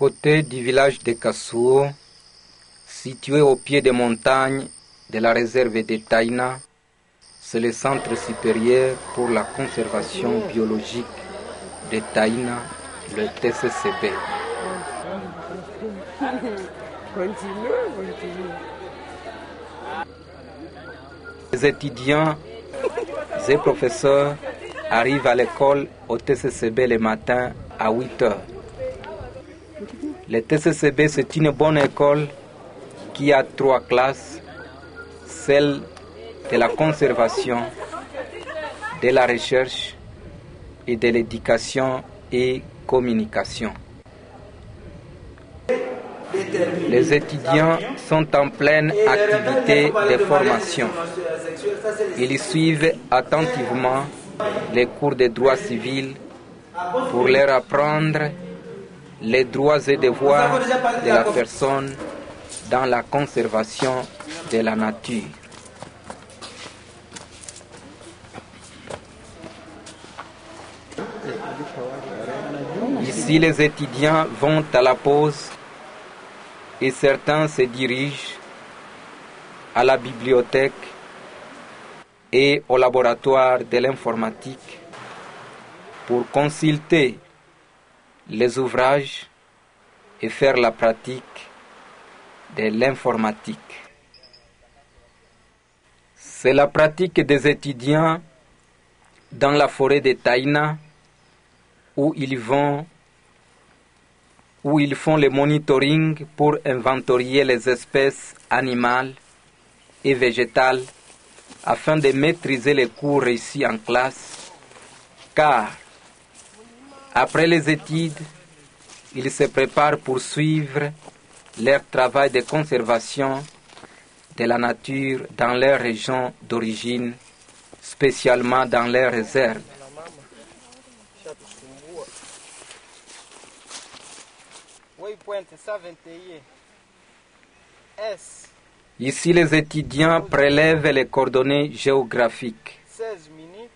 côté du village de Kassouo, situé au pied des montagnes de la réserve de Taïna, c'est le Centre supérieur pour la conservation biologique de Taïna, le TCCB. Les étudiants et professeurs arrivent à l'école au TCCB le matin à 8 heures. Le TCCB, c'est une bonne école qui a 3 classes, celle de la conservation, de la recherche et de l'éducation et communication. Les étudiants sont en pleine activité de formation. Ils suivent attentivement les cours de droit civil pour leur apprendre les droits et devoirs de la personne dans la conservation de la nature. Ici, les étudiants vont à la pause et certains se dirigent à la bibliothèque et au laboratoire de l'informatique pour consulter les ouvrages et faire la pratique de l'informatique. C'est la pratique des étudiants dans la forêt de Taïna où ils font le monitoring pour inventorier les espèces animales et végétales afin de maîtriser les cours réussis en classe, car après les études, ils se préparent pour suivre leur travail de conservation de la nature dans leur région d'origine, spécialement dans leurs réserves. Ici, les étudiants prélèvent les coordonnées géographiques. 16 minutes,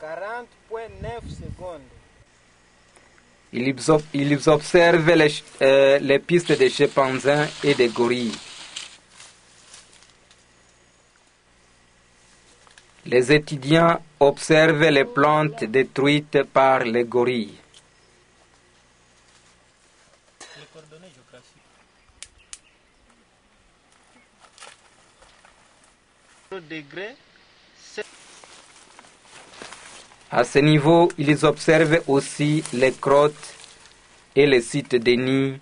40.9 secondes. Ils observent les pistes de chimpanzés et de gorilles. Les étudiants observent les plantes détruites par les gorilles. À ce niveau, ils observent aussi les grottes et les sites de nids.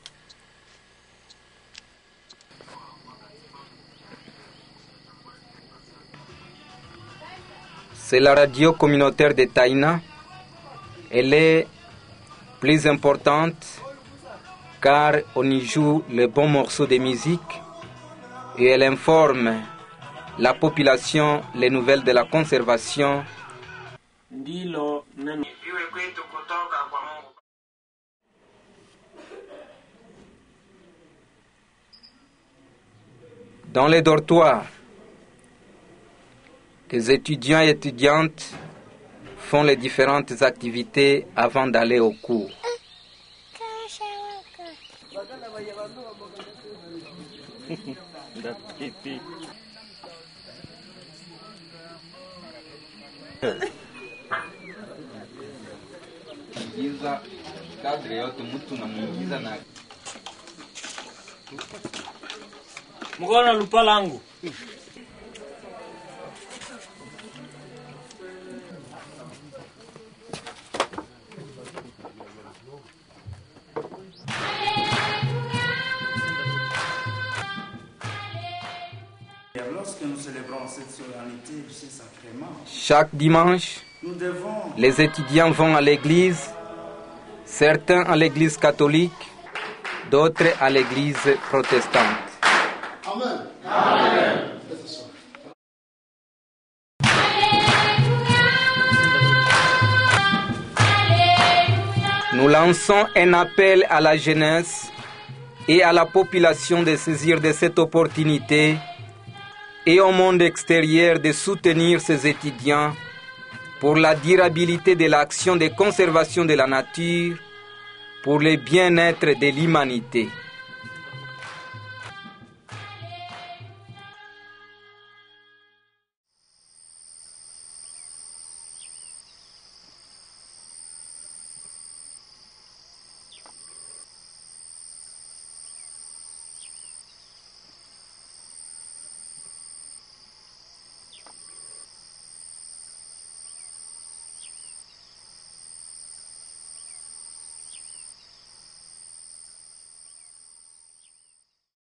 C'est la radio communautaire de Taïna. Elle est plus importante car on y joue le bon morceau de musique et elle informe la population les nouvelles de la conservation. Dans les dortoirs, les étudiants et étudiantes font les différentes activités avant d'aller au cours. Mkono lupa langu. Lorsque nous célébrons cette solennité de ces sacrements, chaque dimanche, les étudiants vont à l'église, certains à l'église catholique, d'autres à l'église protestante. Amen. Amen. Nous lançons un appel à la jeunesse et à la population de saisir de cette opportunité et au monde extérieur de soutenir ces étudiants pour la durabilité de l'action de conservation de la nature pour le bien-être de l'humanité.